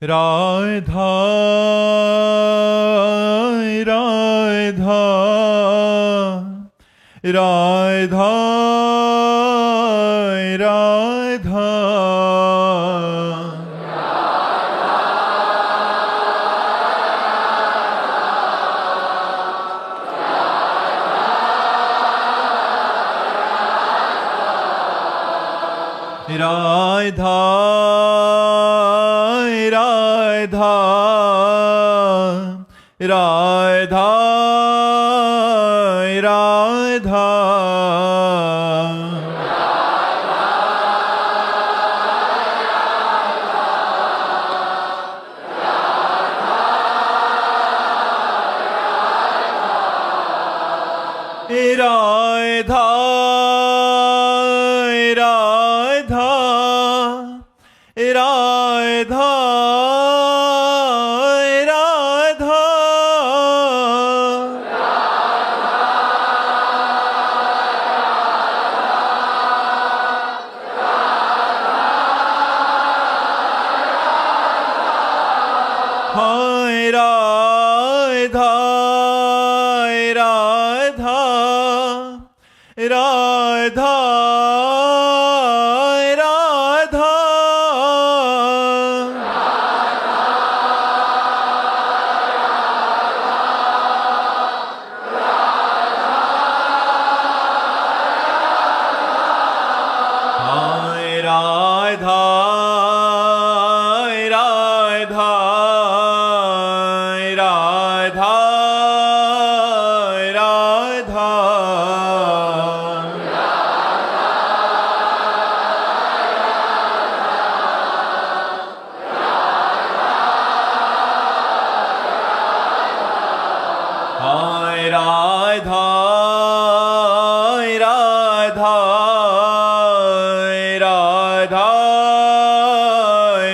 राधा राधा राधा राधा राधा राधा राधा राधा राधा राधा राधा राधा हाय राधा राधा राधा राधा हाय राधा राधा राधा राधा हाय राधा राधा राधा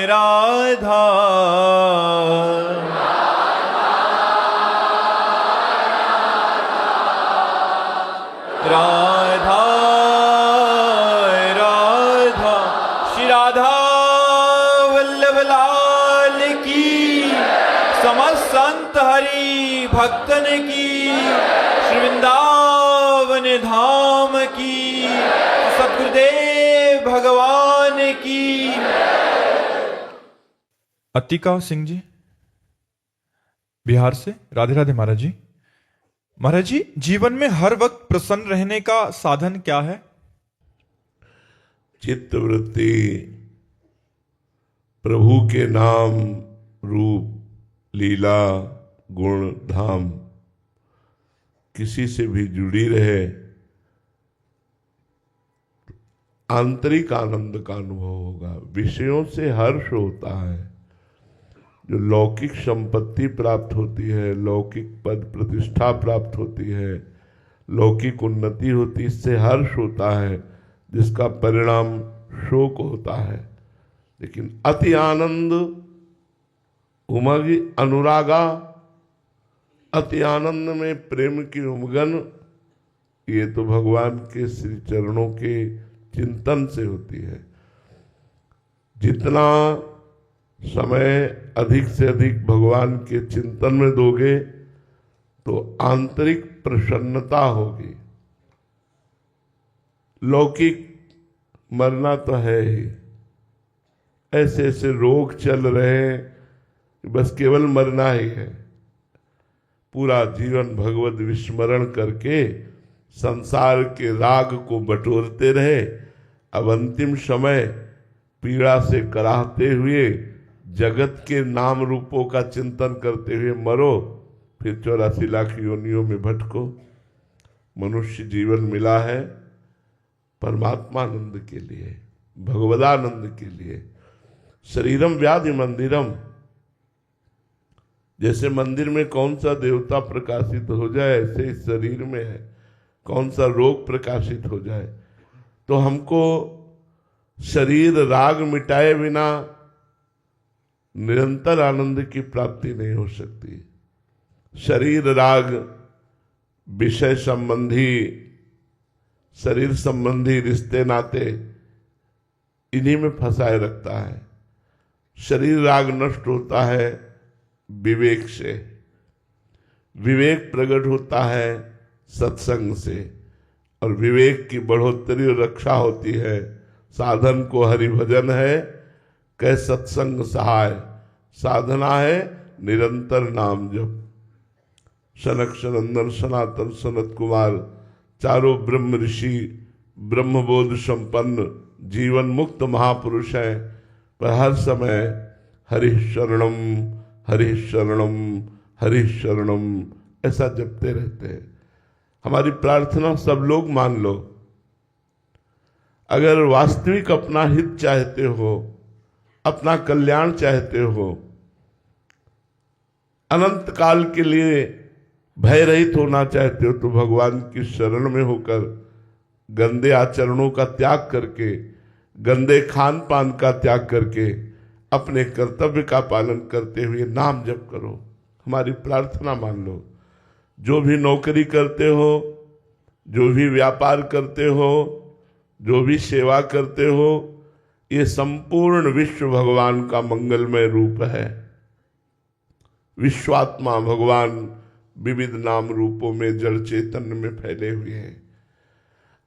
राधा राधा राधा श्री राधा वल्लभ लाल की, समस्त संत हरि भक्तन की, श्री वृंदावन धाम की, सतगुरुदेव भगवान की। अतिका सिंह जी बिहार से, राधे राधे महाराज जी। महाराज जी, जीवन में हर वक्त प्रसन्न रहने का साधन क्या है? चित्तवृत्ति, प्रभु के नाम, रूप, लीला, गुण, धाम किसी से भी जुड़ी रहे, आंतरिक आनंद का अनुभव होगा। विषयों से हर्ष होता है, जो लौकिक संपत्ति प्राप्त होती है, लौकिक पद प्रतिष्ठा प्राप्त होती है, लौकिक उन्नति होती, इससे हर्ष होता है, जिसका परिणाम शोक होता है। लेकिन अति आनंद, उमग, अनुरागा, अति आनंद में प्रेम की उमगन, ये तो भगवान के श्री चरणों के चिंतन से होती है। जितना समय अधिक से अधिक भगवान के चिंतन में दोगे तो आंतरिक प्रसन्नता होगी। लौकिक मरना तो है ही, ऐसे ऐसे रोग चल रहे हैं, बस केवल मरना ही है। पूरा जीवन भगवत विस्मरण करके संसार के राग को बटोरते रहे, अब अंतिम समय पीड़ा से कराहते हुए जगत के नाम रूपों का चिंतन करते हुए मरो, फिर 84 लाख योनियों में भटको। मनुष्य जीवन मिला है परमात्मानंद के लिए, भगवदानंद के लिए। शरीरम व्याधि मंदिरम, जैसे मंदिर में कौन सा देवता प्रकाशित हो जाए, ऐसे इस शरीर में है कौन सा रोग प्रकाशित हो जाए। तो हमको शरीर राग मिटाए बिना निरंतर आनंद की प्राप्ति नहीं हो सकती। शरीर राग, विषय संबंधी, शरीर संबंधी रिश्ते नाते, इन्हीं में फंसाए रखता है। शरीर राग नष्ट होता है विवेक से, विवेक प्रकट होता है सत्संग से, और विवेक की बढ़ोतरी और रक्षा होती है साधन को हरि भजन है कै सत्संग सहाय, साधना है निरंतर नाम जप। सनक सनंदन सनातन सनत कुमार चारों ब्रह्म ऋषि ब्रह्मबोध संपन्न जीवन मुक्त महापुरुष हैं, पर हर समय हरि शरणम हरि शरणम हरि शरणम ऐसा जपते रहते हैं। हमारी प्रार्थना सब लोग मान लो, अगर वास्तविक अपना हित चाहते हो, अपना कल्याण चाहते हो, अनंत काल के लिए भय रहित होना चाहते हो, तो भगवान की शरण में होकर गंदे आचरणों का त्याग करके, गंदे खान पान का त्याग करके अपने कर्तव्य का पालन करते हुए नाम जप करो। हमारी प्रार्थना मान लो। जो भी नौकरी करते हो, जो भी व्यापार करते हो, जो भी सेवा करते हो, ये संपूर्ण विश्व भगवान का मंगलमय रूप है। विश्वात्मा भगवान विविध नाम रूपों में जड़ चैतन्य में फैले हुए हैं।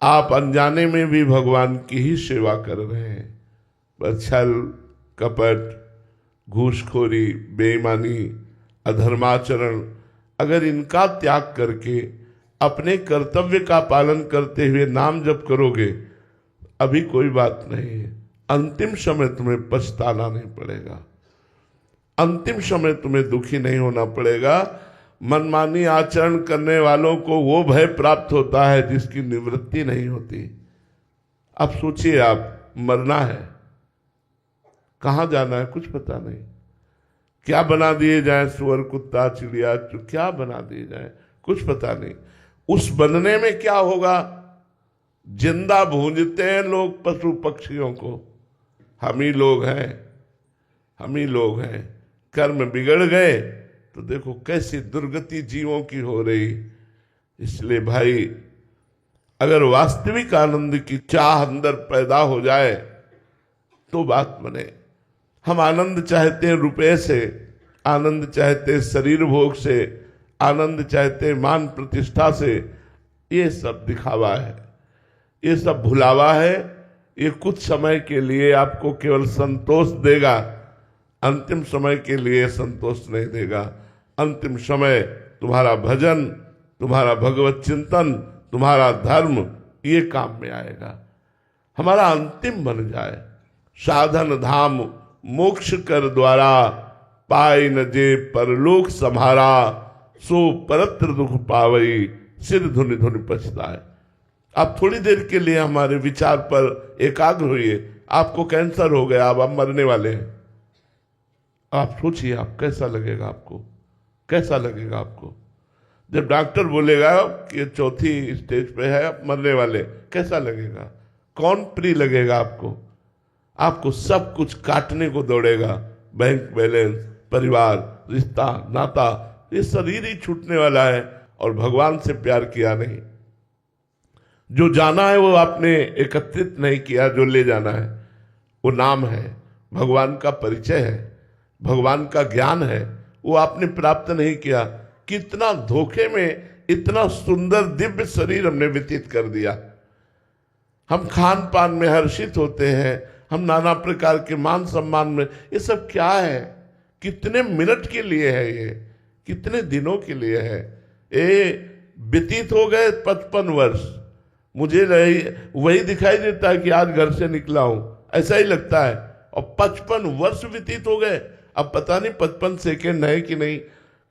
आप अनजाने में भी भगवान की ही सेवा कर रहे हैं, पर छल कपट घूसखोरी बेईमानी अधर्माचरण अगर इनका त्याग करके अपने कर्तव्य का पालन करते हुए नाम जप करोगे, अभी कोई बात नहीं है, अंतिम समय तुम्हें पछताना नहीं पड़ेगा, अंतिम समय तुम्हें दुखी नहीं होना पड़ेगा। मनमानी आचरण करने वालों को वो भय प्राप्त होता है जिसकी निवृत्ति नहीं होती। अब सोचिए, आप मरना है, कहां जाना है कुछ पता नहीं, क्या बना दिए जाए, सुअर कुत्ता चिड़िया क्या बना दिए जाए कुछ पता नहीं। उस बनने में क्या होगा, जिंदा भूंजते हैं लोग पशु पक्षियों को, हम ही लोग हैं, हम ही लोग हैं। कर्म बिगड़ गए तो देखो कैसी दुर्गति जीवों की हो रही। इसलिए भाई, अगर वास्तविक आनंद की चाह अंदर पैदा हो जाए तो बात बने। हम आनंद चाहते हैं रुपए से, आनंद चाहते हैं शरीर भोग से, आनंद चाहते हैं मान प्रतिष्ठा से। ये सब दिखावा है, ये सब भुलावा है। ये कुछ समय के लिए आपको केवल संतोष देगा, अंतिम समय के लिए संतोष नहीं देगा। अंतिम समय तुम्हारा भजन, तुम्हारा भगवत चिंतन, तुम्हारा धर्म, ये काम में आएगा। हमारा अंतिम बन जाए साधन धाम मोक्ष कर द्वारा, पाई न जे परलोक सम्हारा, सो परत्र दुख पावई, सिर धुनि धुनि पछताए। आप थोड़ी देर के लिए हमारे विचार पर एकाग्र होइए। आपको कैंसर हो गया, अब आप मरने वाले हैं। आप सोचिए, आप कैसा लगेगा, आपको कैसा लगेगा आपको जब डॉक्टर बोलेगा कि चौथी स्टेज पे है, आप मरने वाले, कैसा लगेगा? कौन प्रिय लगेगा आपको? आपको सब कुछ काटने को दौड़ेगा, बैंक बैलेंस, परिवार, रिश्ता, नाता, ये शरीर ही छूटने वाला है और भगवान से प्यार किया नहीं। जो जाना है वो आपने एकत्रित नहीं किया, जो ले जाना है वो नाम है, भगवान का परिचय है, भगवान का ज्ञान है, वो आपने प्राप्त नहीं किया। कितना धोखे में इतना सुंदर दिव्य शरीर हमने व्यतीत कर दिया। हम खान पान में हर्षित होते हैं, हम नाना प्रकार के मान सम्मान में, ये सब क्या है? कितने मिनट के लिए है ये, कितने दिनों के लिए है? ये व्यतीत हो गए 55 वर्ष। मुझे वही दिखाई देता है कि आज घर से निकला हूं, ऐसा ही लगता है। और 55 वर्ष व्यतीत हो गए, अब पता नहीं 55 सेकेंड है कि नहीं।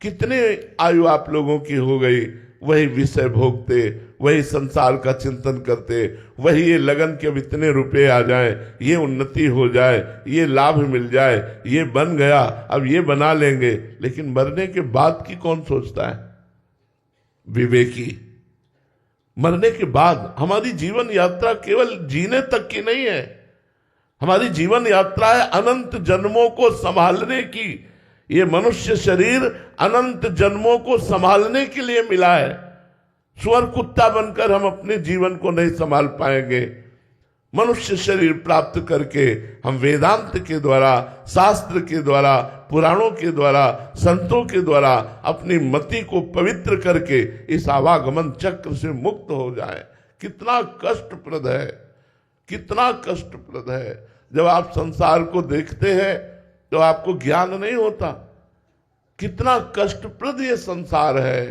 कितने आयु आप लोगों की हो गई वही विषय भोगते, वही संसार का चिंतन करते, वही ये लगन के अब इतने रुपए आ जाए, ये उन्नति हो जाए, ये लाभ मिल जाए, ये बन गया, अब ये बना लेंगे। लेकिन मरने के बाद की कौन सोचता है? विवेकी। मरने के बाद हमारी जीवन यात्रा केवल जीने तक की नहीं है, हमारी जीवन यात्रा है अनंत जन्मों को संभालने की। ये मनुष्य शरीर अनंत जन्मों को संभालने के लिए मिला है। सुअर कुत्ता बनकर हम अपने जीवन को नहीं संभाल पाएंगे। मनुष्य शरीर प्राप्त करके हम वेदांत के द्वारा, शास्त्र के द्वारा, पुराणों के द्वारा, संतों के द्वारा अपनी मति को पवित्र करके इस आवागमन चक्र से मुक्त हो जाए। कितना कष्टप्रद है, कितना कष्टप्रद है। जब आप संसार को देखते हैं तो आपको ज्ञान नहीं होता कितना कष्टप्रद ये संसार है।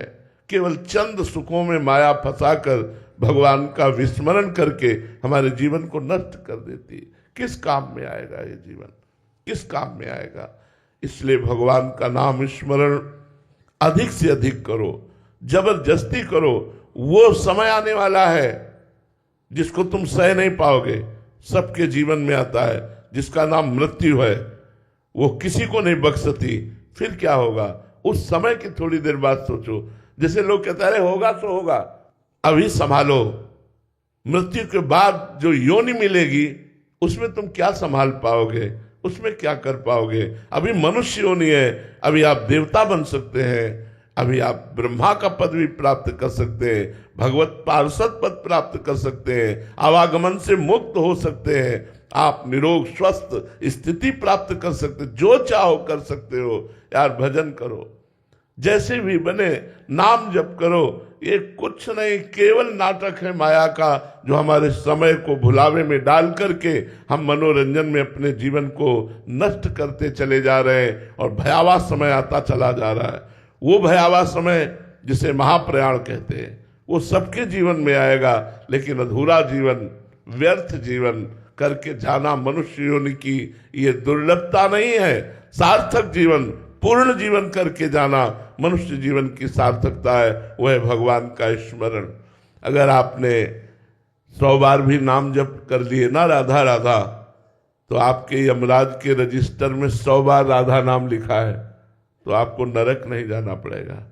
केवल चंद सुखों में माया फंसाकर भगवान का विस्मरण करके हमारे जीवन को नष्ट कर देती। किस काम में आएगा ये जीवन, किस काम में आएगा? इसलिए भगवान का नाम स्मरण अधिक से अधिक करो, जबरदस्ती करो। वो समय आने वाला है जिसको तुम सह नहीं पाओगे। सबके जीवन में आता है, जिसका नाम मृत्यु है, वो किसी को नहीं बख्शती। फिर क्या होगा? उस समय की थोड़ी देर बाद सोचो। जैसे लोग कहते हैं होगा तो होगा, अभी संभालो। मृत्यु के बाद जो योनि मिलेगी उसमें तुम क्या संभाल पाओगे, उसमें क्या कर पाओगे? अभी मनुष्य योनि है, अभी आप देवता बन सकते हैं, अभी आप ब्रह्मा का पद भी प्राप्त कर सकते हैं, भगवत पार्षद पद प्राप्त कर सकते हैं, आवागमन से मुक्त हो सकते हैं, आप निरोग स्वस्थ स्थिति प्राप्त कर सकते, जो चाहो कर सकते हो। यार भजन करो, जैसे भी बने नाम जप करो। ये कुछ नहीं, केवल नाटक है माया का, जो हमारे समय को भुलावे में डाल करके हम मनोरंजन में अपने जीवन को नष्ट करते चले जा रहे हैं और भयावह समय आता चला जा रहा है। वो भयावह समय जिसे महाप्रयाण कहते हैं वो सबके जीवन में आएगा, लेकिन अधूरा जीवन, व्यर्थ जीवन करके जाना मनुष्य योनि की ये दुर्लभता नहीं है। सार्थक जीवन, पूर्ण जीवन करके जाना मनुष्य जीवन की सार्थकता है, वह है भगवान का स्मरण। अगर आपने 100 बार भी नाम जप कर लिए ना राधा राधा, तो आपके यमराज के रजिस्टर में 100 बार राधा नाम लिखा है, तो आपको नरक नहीं जाना पड़ेगा।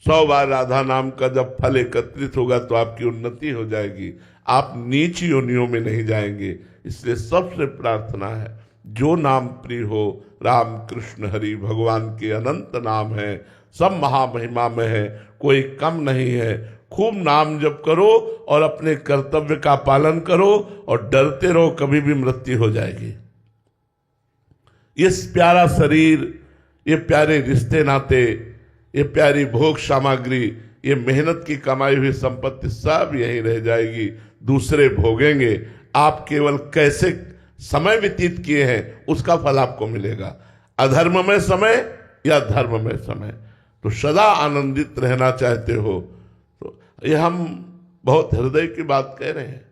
100 बार राधा नाम का जब फल एकत्रित होगा तो आपकी उन्नति हो जाएगी, आप नीच योनियों में नहीं जाएंगे। इसलिए सबसे प्रार्थना है, जो नाम प्रिय हो, राम कृष्ण हरि भगवान के अनंत नाम है, सब महामहिमा में है, कोई कम नहीं है। खूब नाम जप करो और अपने कर्तव्य का पालन करो और डरते रहो, कभी भी मृत्यु हो जाएगी। ये प्यारा शरीर, ये प्यारे रिश्ते नाते, ये प्यारी भोग सामग्री, ये मेहनत की कमाई हुई संपत्ति सब यहीं रह जाएगी, दूसरे भोगेंगे। आप केवल कैसे समय व्यतीत किए हैं उसका फल आपको मिलेगा। अधर्म में समय या धर्म में समय, तो सदा आनंदित रहना चाहते हो तो ये हम बहुत हृदय की बात कह रहे हैं।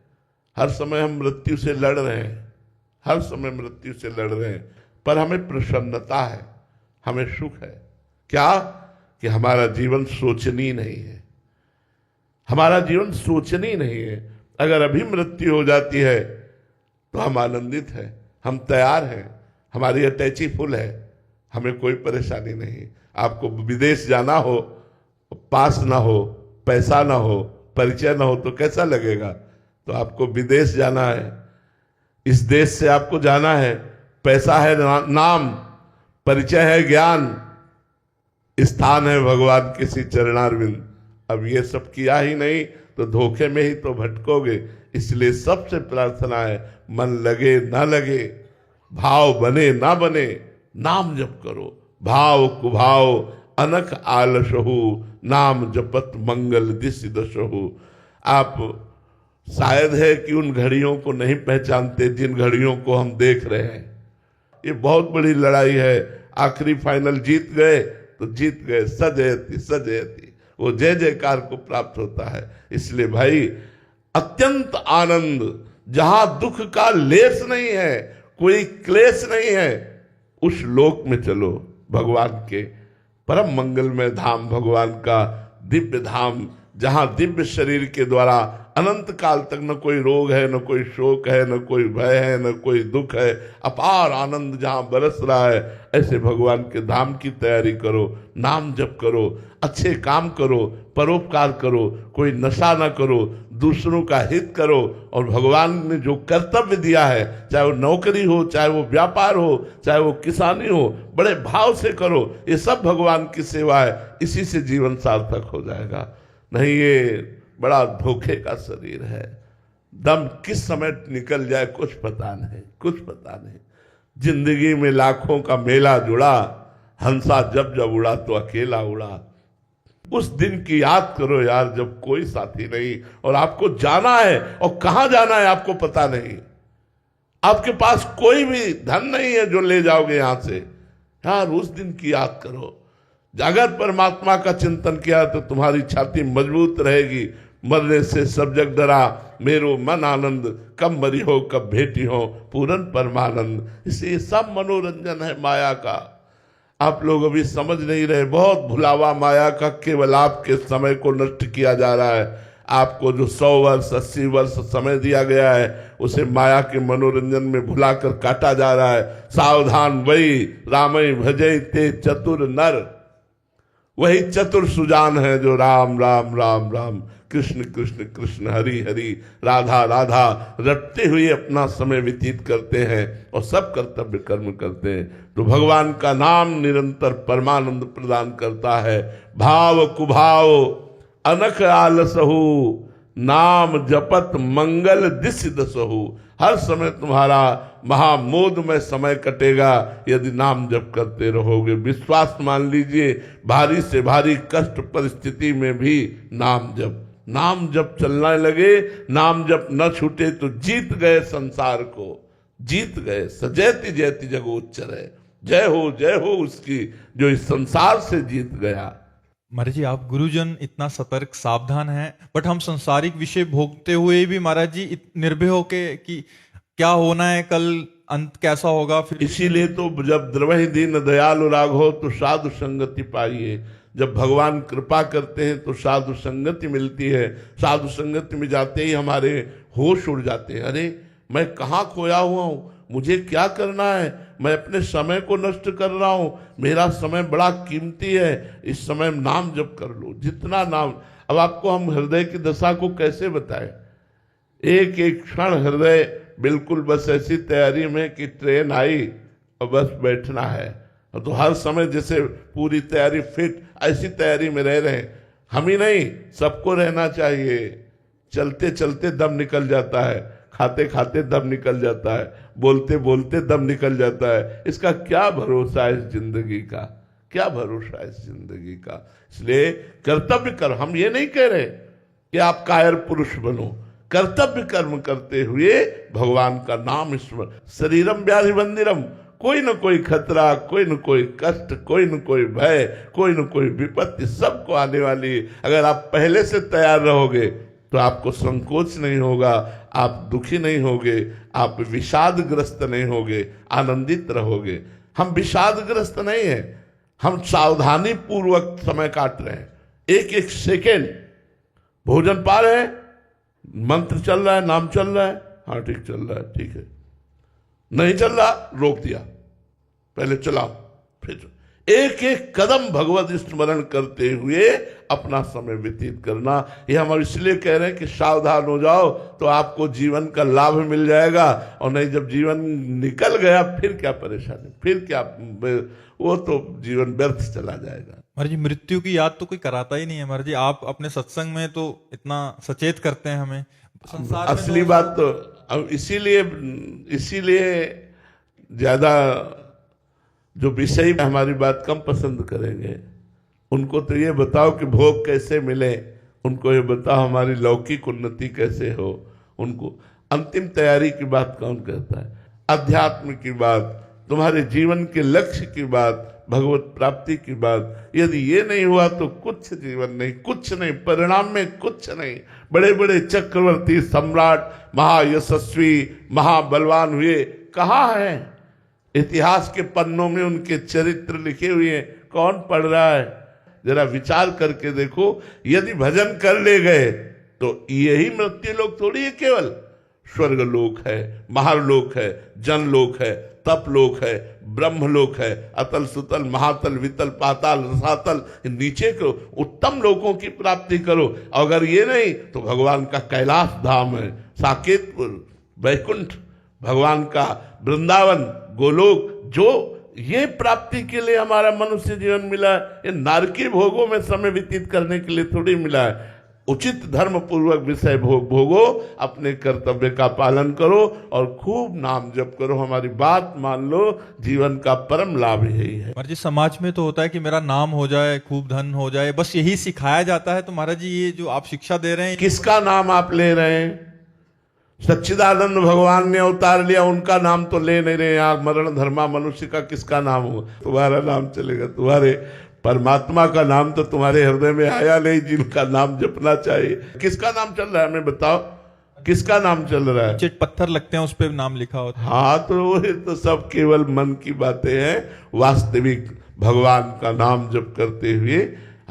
हर समय हम मृत्यु से लड़ रहे हैं, हर समय मृत्यु से लड़ रहे हैं, पर हमें प्रसन्नता है, हमें सुख है। क्या? कि हमारा जीवन सोचनीय नहीं है, हमारा जीवन सोचनीय नहीं है। अगर अभी मृत्यु हो जाती है तो हम आनंदित हैं, हम तैयार हैं, हमारी अटैची फुल है, हमें कोई परेशानी नहीं। आपको विदेश जाना हो, पास ना हो, पैसा ना हो, परिचय ना हो तो कैसा लगेगा? तो आपको विदेश जाना है, इस देश से आपको जाना है, पैसा है नाम, परिचय है ज्ञान, स्थान है भगवान किसी चरणारविंद। अब ये सब किया ही नहीं तो धोखे में ही तो भटकोगे। इसलिए सबसे प्रार्थना है, मन लगे ना लगे, भाव बने ना बने, नाम जप करो। भाव कुभाव अनक आलसहु, नाम जपत मंगल दिस दशहु। आप शायद है कि उन घड़ियों को नहीं पहचानते जिन घड़ियों को हम देख रहे हैं। ये बहुत बड़ी लड़ाई है, आखिरी फाइनल जीत गए तो जीत गए, सजयति सजयति, वो जय जयकार को प्राप्त होता है। इसलिए भाई अत्यंत आनंद, जहां दुख का लेस नहीं है, कोई क्लेश नहीं है, उस लोक में चलो, भगवान के परम मंगलमय धाम, भगवान का दिव्य धाम, जहां दिव्य शरीर के द्वारा अनंत काल तक न कोई रोग है, न कोई शोक है, न कोई भय है, न कोई दुख है, अपार आनंद जहां बरस रहा है, ऐसे भगवान के धाम की तैयारी करो, नाम जप करो, अच्छे काम करो, परोपकार करो, कोई नशा ना करो, दूसरों का हित करो, और भगवान ने जो कर्तव्य दिया है, चाहे वो नौकरी हो, चाहे वो व्यापार हो, चाहे वो किसानी हो, बड़े भाव से करो। ये सब भगवान की सेवा है, इसी से जीवन सार्थक हो जाएगा। नहीं ये बड़ा धोखे का शरीर है, दम किस समय निकल जाए कुछ पता नहीं, कुछ पता नहीं। जिंदगी में लाखों का मेला जुड़ा, हंसा जब जब उड़ा तो अकेला उड़ा। उस दिन की याद करो यार जब कोई साथी नहीं और आपको जाना है, और कहां जाना है आपको पता नहीं। आपके पास कोई भी धन नहीं है जो ले जाओगे यहां से। यार उस दिन की याद करो। अगर परमात्मा का चिंतन किया तो तुम्हारी छाती मजबूत रहेगी। मरने से सब जग डरा, मेरो मन आनंद, कब मरी हो कब भेटी हो पूरन परमानंद। इसलिए सब मनोरंजन है माया का। आप लोग अभी समझ नहीं रहे, बहुत भुलावा माया का। केवल आपके समय को नष्ट किया जा रहा है। आपको जो 100 वर्ष 80 वर्ष समय दिया गया है उसे माया के मनोरंजन में भुलाकर काटा जा रहा है। सावधान वही रामई भजई ते चतुर नर। वही चतुर सुजान है जो राम राम राम राम, कृष्ण कृष्ण कृष्ण, हरि हरि, राधा राधा रटते हुए अपना समय व्यतीत करते हैं और सब कर्तव्य कर्म करते हैं। तो भगवान का नाम निरंतर परमानंद प्रदान करता है। भाव कुभाव अनख आलसहु, नाम जपत मंगल दिस दसहु। हर समय तुम्हारा महामोद में समय कटेगा यदि नाम जप करते रहोगे। विश्वास मान लीजिए, भारी से भारी कष्ट परिस्थिति में भी नाम जप, नाम जप चलने लगे, नाम जप न छूटे तो जीत गए संसार को, जीत गए। सजैति जयति जगोच्चर, जय हो उसकी जो इस संसार से जीत गया। महाराज जी, आप गुरुजन इतना सतर्क सावधान हैं, बट हम संसारिक विषय भोगते हुए भी महाराज जी निर्भय होके कि क्या होना है कल, अंत कैसा होगा। फिर इसीलिए तो जब द्रवहि दीन दयालु राघव तो साधु संगति पाइए। जब भगवान कृपा करते हैं तो साधु संगति मिलती है। साधु संगति में जाते ही हमारे होश उड़ जाते हैं। अरे मैं कहाँ खोया हुआ हूँ, मुझे क्या करना है, मैं अपने समय को नष्ट कर रहा हूं, मेरा समय बड़ा कीमती है, इस समय नाम जप कर लो, जितना नाम। अब आपको हम हृदय की दशा को कैसे बताएं। एक एक क्षण हृदय बिल्कुल बस ऐसी तैयारी में कि ट्रेन आई और बस बैठना है। तो हर समय जैसे पूरी तैयारी फिट, ऐसी तैयारी में रह रहे हैं। हम ही नहीं, सबको रहना चाहिए। चलते चलते दम निकल जाता है, खाते खाते दम निकल जाता है, बोलते बोलते दम निकल जाता है। इसका क्या भरोसा है इस जिंदगी का, क्या भरोसा है इस जिंदगी का। इसलिए कर्तव्य कर्म, हम ये नहीं कह रहे कि आप कायर पुरुष बनो, कर्तव्य कर्म करते हुए भगवान का नाम स्मरण। शरीरम व्याधि बंदिरम, कोई न कोई खतरा, कोई न कोई कष्ट, कोई न कोई भय, कोई न कोई विपत्ति सबको आने वाली। अगर आप पहले से तैयार रहोगे तो आपको संकोच नहीं होगा, आप दुखी नहीं होगे, आप विषादग्रस्त नहीं होगे, आनंदित रहोगे। हम विषादग्रस्त नहीं हैं, हम सावधानी पूर्वक समय काट रहे हैं। एक एक सेकेंड भोजन पा रहे हैं, मंत्र चल रहा है, नाम चल रहा है, हाँ ठीक चल रहा है, ठीक है, नहीं चल रहा रोक दिया, पहले चलाओ फिर। एक एक कदम भगवत स्मरण करते हुए अपना समय व्यतीत करना। ये हम इसलिए कह रहे हैं कि सावधान हो जाओ तो आपको जीवन का लाभ मिल जाएगा, और नहीं जब जीवन निकल गया फिर क्या परेशानी, फिर क्या, वो तो जीवन व्यर्थ चला जाएगा। महाराज जी, मृत्यु की याद तो कोई कराता ही नहीं है। महाराज जी, आप अपने सत्संग में तो इतना सचेत करते हैं हमें। संसार में असली बात तो अब इसीलिए ज्यादा जो विषय हमारी बात कम पसंद करेंगे, उनको तो ये बताओ कि भोग कैसे मिले, उनको ये बताओ हमारी लौकिक उन्नति कैसे हो। उनको अंतिम तैयारी की बात कौन कहता है, अध्यात्म की बात, तुम्हारे जीवन के लक्ष्य की बात, भगवत प्राप्ति की बात। यदि ये नहीं हुआ तो कुछ जीवन नहीं, कुछ नहीं, परिणाम में कुछ नहीं। बड़े बड़े चक्रवर्ती सम्राट महायशस्वी महाबलवान हुए, कहाँ हैं? इतिहास के पन्नों में उनके चरित्र लिखे हुए हैं, कौन पढ़ रहा है? जरा विचार करके देखो। यदि भजन कर ले गए तो यही मृत्यु लोक थोड़ी है, केवल स्वर्ग लोक है, महालोक है, जनलोक है, तप लोक है, ब्रह्म लोक है, अतल सुतल महातल वितल पाताल रसातल, नीचे को उत्तम लोकों की प्राप्ति करो। अगर ये नहीं तो भगवान का कैलाश धाम है, साकेतपुर, वैकुंठ, भगवान का वृंदावन, गोलोक, जो ये प्राप्ति के लिए हमारा मनुष्य जीवन मिला है। ये नारकी भोगों में समय व्यतीत करने के लिए थोड़ी मिला है। उचित धर्म पूर्वक विषय भोगो, अपने कर्तव्य का पालन करो और खूब नाम जप करो। हमारी बात मान लो, जीवन का परम लाभ यही है। महाराज जी समाज में तो होता है कि मेरा नाम हो जाए, खूब धन हो जाए, बस यही सिखाया जाता है। तो महाराज जी ये जो आप शिक्षा दे रहे हैं, किसका नाम आप ले रहे हैं? सच्चिदानंद भगवान ने अवतार लिया, उनका नाम तो ले नहीं रहे। यार मरण धर्मा मनुष्य का किसका नाम होगा? तुम्हारा नाम चलेगा। तुम्हारे परमात्मा का नाम तो तुम्हारे हृदय में आया नहीं, जिनका नाम जपना चाहिए। किसका नाम चल रहा है हमें बताओ, किसका नाम चल रहा है? चिट पत्थर लगते हैं उस पर नाम लिखा होता है। हाँ, तो ये तो सब केवल मन की बातें हैं। वास्तविक भगवान का नाम जप करते हुए,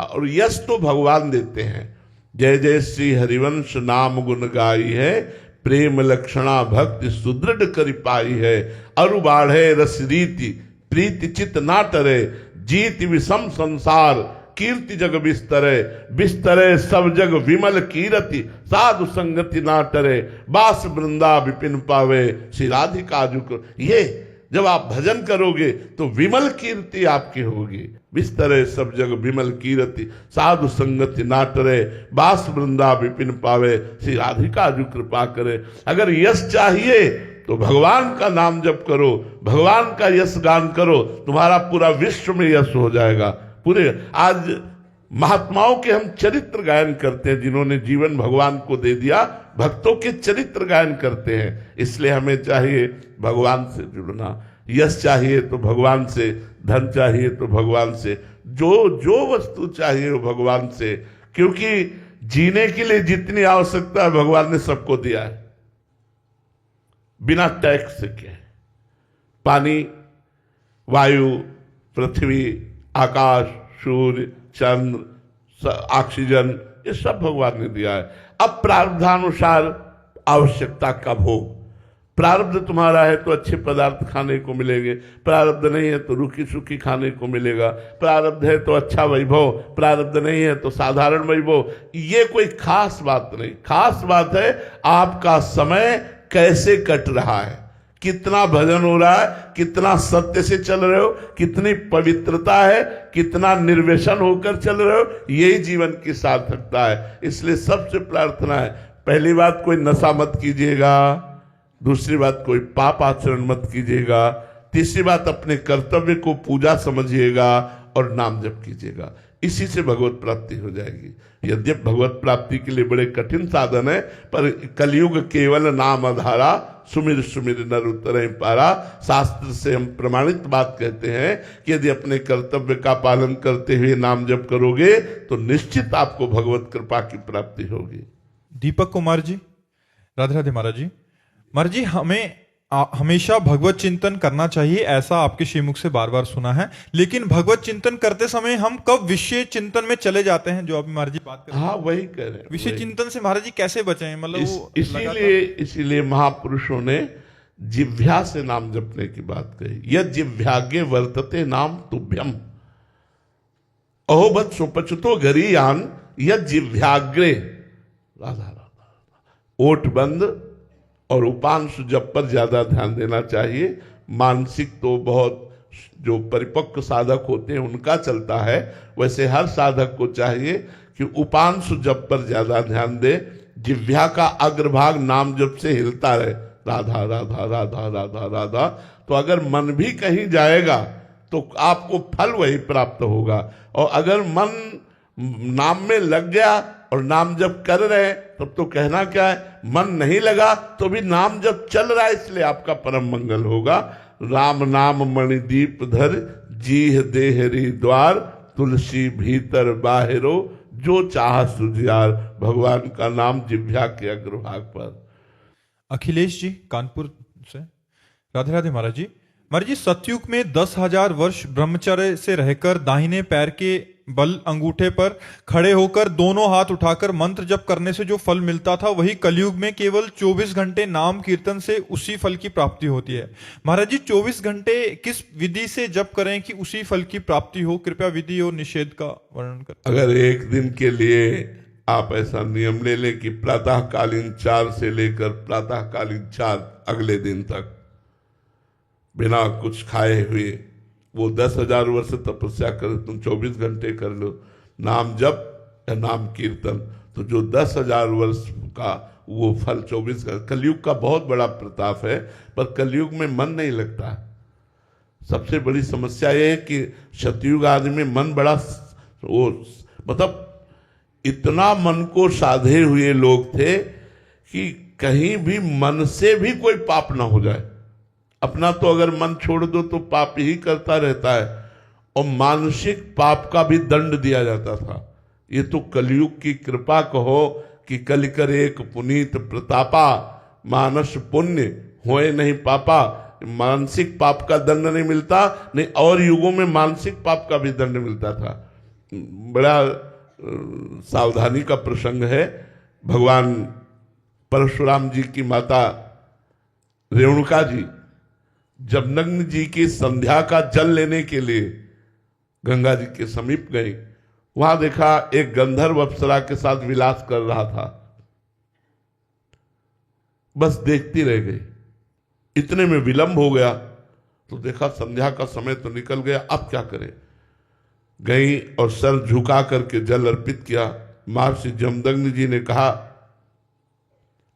और यश तो भगवान देते हैं। जय जय श्री हरिवंश नाम गुण गाई है, प्रेम लक्षणा भक्ति सुदृढ़ करि पाई है। अरु बाढ़े रस रीति प्रीति चित ना टरे, जीत विषम संसार कीर्ति जग बिस्तरे। बिस्तरे सब जग विमल कीरति, साधु संगति ना टरे। बास वृंदा विपिन पावे, श्री राधिका जुक। ये जब आप भजन करोगे तो विमल कीर्ति आपकी होगी। बिस्तरे सब जग विमल कीरति, साधु संगति ना टरे। बास वृंदा विपिन पावे, श्री राधिका जु कृपा करे। अगर यश चाहिए तो भगवान का नाम जप करो, भगवान का यश गान करो, तुम्हारा पूरा विश्व में यश हो जाएगा। पूरे आज महात्माओं के हम चरित्र गायन करते हैं, जिन्होंने जीवन भगवान को दे दिया, भक्तों के चरित्र गायन करते हैं। इसलिए हमें चाहिए भगवान से जुड़ना। यश चाहिए तो भगवान से, धन चाहिए तो भगवान से, जो वस्तु चाहिए वो भगवान से। क्योंकि जीने के लिए जितनी आवश्यकता है भगवान ने सबको दिया है, बिना टैक्स के। पानी, वायु, पृथ्वी, आकाश, सूर्य, चंद्र, ऑक्सीजन, ये सब भगवान ने दिया है। अब प्रारब्धानुसार आवश्यकता का भोग। प्रारब्ध तुम्हारा है तो अच्छे पदार्थ खाने को मिलेंगे, प्रारब्ध नहीं है तो रूखी सूखी खाने को मिलेगा। प्रारब्ध है तो अच्छा वैभव, प्रारब्ध नहीं है तो साधारण वैभव। ये कोई खास बात नहीं। खास बात है आपका समय कैसे कट रहा है, कितना भजन हो रहा है, कितना सत्य से चल रहे हो, कितनी पवित्रता है, कितना निर्व्यसन होकर चल रहे हो। यही जीवन की सार्थकता है। इसलिए सबसे प्रार्थना है, पहली बात कोई नशा मत कीजिएगा, दूसरी बात कोई पाप आचरण मत कीजिएगा, तीसरी बात अपने कर्तव्य को पूजा समझिएगा और नाम जप कीजिएगा। इसी से भगवत प्राप्ति हो जाएगी। यद्यप भगवत प्राप्ति के लिए बड़े कठिन साधन है, पर कलयुग केवल नाम आधारा, सुमिर सुमिर नर उतरे पारा। शास्त्र से हम प्रमाणित बात कहते हैं कि यदि अपने कर्तव्य का पालन करते हुए नाम जप करोगे तो निश्चित आपको भगवत कृपा की प्राप्ति होगी। दीपक कुमार जी, राधे राधे महाराज जी। महाराज जी हमें हमेशा भगवत चिंतन करना चाहिए, ऐसा आपके श्रीमुख से बार बार सुना है। लेकिन भगवत चिंतन करते समय हम कब विषय चिंतन में चले जाते हैं, जो अभी महाराज जी बात कर रहे हैं? हाँ, वही कह रहे हैं। विषय चिंतन से महाराज जी कैसे बचें? मतलब इसीलिए महापुरुषों ने जिह्वा से नाम जपने की बात कही। यद जिह्वाग्ये वर्तते नाम तुभ्यम, अहोबत सुपचतो गरीयान यद जिह्वाग्रे। राधा राधा। ओठ बंद और उपांश जप पर ज्यादा ध्यान देना चाहिए। मानसिक तो बहुत जो परिपक्व साधक होते हैं उनका चलता है, वैसे हर साधक को चाहिए कि उपांश जप पर ज्यादा ध्यान दे। जिह्वा का अग्रभाग नाम जप से हिलता रहे, राधा राधा राधा राधा राधा। तो अगर मन भी कहीं जाएगा तो आपको फल वही प्राप्त होगा। और अगर मन नाम में लग गया और नाम जप कर रहे तब तो कहना क्या है, मन नहीं लगा तो भी नाम जप चल रहा है, इसलिए आपका परम मंगल होगा। राम नाम मणिदीप धर, जीह देहरी द्वार, तुलसी भीतर बाहिरो, जो चाह सुजियार। भगवान का नाम जिह्वा के अग्रभाग पर। अखिलेश जी कानपुर से, राधे राधे महाराज जी। महाराज जी सतयुग में 10,000 वर्ष ब्रह्मचर्य से रहकर दाहिने पैर के बल अंगूठे पर खड़े होकर दोनों हाथ उठाकर मंत्र जप करने से जो फल मिलता था, वही कलयुग में केवल 24 घंटे नाम कीर्तन से उसी फल की प्राप्ति होती है। महाराज जी 24 घंटे किस विधि से जप करें कि उसी फल की प्राप्ति हो? कृपया विधि और निषेध का वर्णन करें। अगर एक दिन के लिए आप ऐसा नियम ले लें कि प्रातःकालीन 4 से लेकर प्रातःकालीन 4 अगले दिन तक बिना कुछ खाए हुए, वो 10,000 वर्ष तपस्या कर तुम 24 घंटे कर लो नाम जप, या नाम कीर्तन, तो जो 10,000 वर्ष का वो फल 24 का। कलयुग का बहुत बड़ा प्रताप है, पर कलयुग में मन नहीं लगता। सबसे बड़ी समस्या ये है कि सतयुग आदि में मन बड़ा वो, मतलब इतना मन को साधे हुए लोग थे कि कहीं भी मन से भी कोई पाप ना हो जाए। अपना तो अगर मन छोड़ दो तो पाप ही करता रहता है, और मानसिक पाप का भी दंड दिया जाता था। ये तो कलयुग की कृपा कहो कि कल करे एक पुनीत प्रतापा, मानस पुण्य होए नहीं पापा। मानसिक पाप का दंड नहीं मिलता, नहीं और युगों में मानसिक पाप का भी दंड मिलता था। बड़ा सावधानी का प्रसंग है। भगवान परशुराम जी की माता रेणुका जी जमदग्नि जी की संध्या का जल लेने के लिए गंगा जी के समीप गई। वहां देखा एक गंधर्व अप्सरा के साथ विलास कर रहा था। बस देखती रह गई। इतने में विलंब हो गया तो देखा संध्या का समय तो निकल गया, अब क्या करें। गई और सर झुका करके जल अर्पित किया। महर्षि जमदग्नि जी ने कहा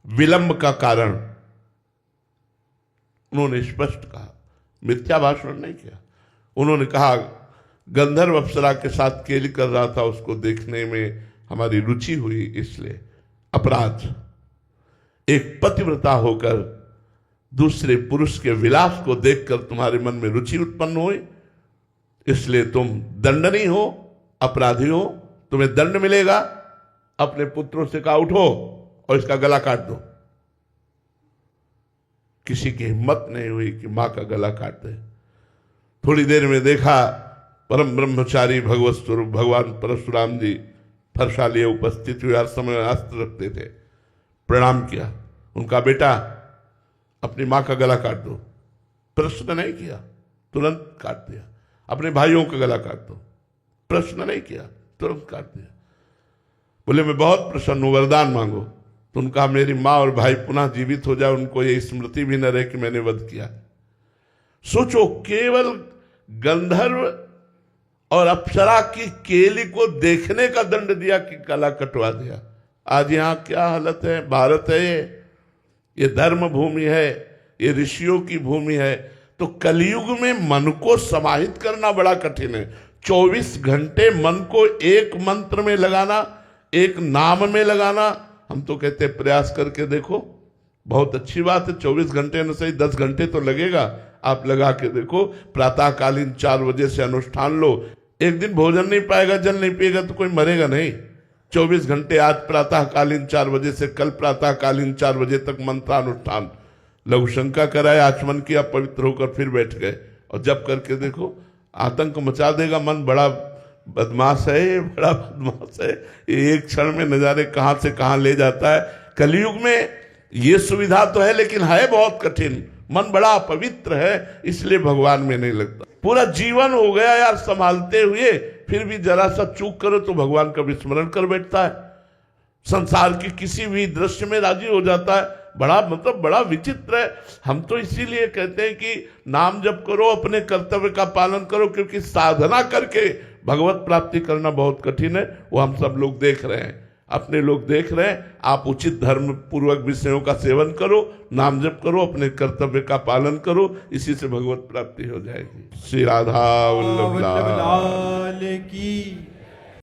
विलंब का कारण, उन्होंने स्पष्ट कहा, मिथ्या भाषण नहीं किया। उन्होंने कहा गंधर्व अप्सरा के साथ केली कर रहा था, उसको देखने में हमारी रुचि हुई, इसलिए अपराध। एक पतिव्रता होकर दूसरे पुरुष के विलास को देखकर तुम्हारे मन में रुचि उत्पन्न हुई, इसलिए तुम दंडनीय हो, अपराधी हो, तुम्हें दंड मिलेगा। अपने पुत्रों से कहा उठो और इसका गला काट दो। किसी की हिम्मत नहीं हुई कि मां का गला काट दे। थोड़ी देर में देखा परम ब्रह्मचारी भगवत स्वरूप भगवान परशुराम जी फरसा लिए उपस्थित हुए, हर समय अस्त्र रखते थे। प्रणाम किया, उनका बेटा अपनी मां का गला काट दो। प्रश्न नहीं किया, तुरंत काट दिया। अपने भाइयों का गला काट दो, प्रश्न नहीं किया, तुरंत काट दिया। बोले मैं बहुत प्रसन्न हूं, वरदान मांगो। तो उनका मेरी माँ और भाई पुनः जीवित हो जाए, उनको ये स्मृति भी न रहे कि मैंने वध किया। सोचो, केवल गंधर्व और अप्सरा की केली को देखने का दंड दिया कि गला कटवा दिया। आज यहाँ क्या हालत है। भारत है ये धर्म भूमि है, ये ऋषियों की भूमि है। तो कलयुग में मन को समाहित करना बड़ा कठिन है। 24 घंटे मन को एक मंत्र में लगाना, एक नाम में लगाना। हम तो कहते हैं प्रयास करके देखो, बहुत अच्छी बात है। 24 घंटे न सही 10 घंटे तो लगेगा, आप लगा के देखो। प्रातःकालीन 4 बजे से अनुष्ठान लो। एक दिन भोजन नहीं पाएगा, जल नहीं पिएगा तो कोई मरेगा नहीं। 24 घंटे आज प्रातःकालीन 4 बजे से कल प्रातःकालीन 4 बजे तक मंत्रानुष्ठान। लघु शंका कराए, आचमन किया, पवित्र होकर फिर बैठ गए। और जब करके देखो, आतंक मचा देगा। मन बड़ा बदमाश है, बड़ा बदमाश है। एक क्षण में नजारे कहां से कहां ले जाता है। कलयुग में ये सुविधा तो है, लेकिन है बहुत कठिन। मन बड़ा पवित्र है, इसलिए भगवान में नहीं लगता। पूरा जीवन हो गया यार संभालते हुए, फिर भी जरा सा चूक करो तो भगवान का विस्मरण कर बैठता है। संसार की किसी भी दृश्य में राजी हो जाता है। बड़ा विचित्र है। हम तो इसीलिए कहते हैं कि नाम जप करो, अपने कर्तव्य का पालन करो, क्योंकि साधना करके भगवत प्राप्ति करना बहुत कठिन है। वो हम सब लोग देख रहे हैं, अपने लोग देख रहे हैं। आप उचित धर्म पूर्वक विषयों का सेवन करो, नाम जप करो, अपने कर्तव्य का पालन करो, इसी से भगवत प्राप्ति हो जाएगी। श्री राधा वल्लभ लाल की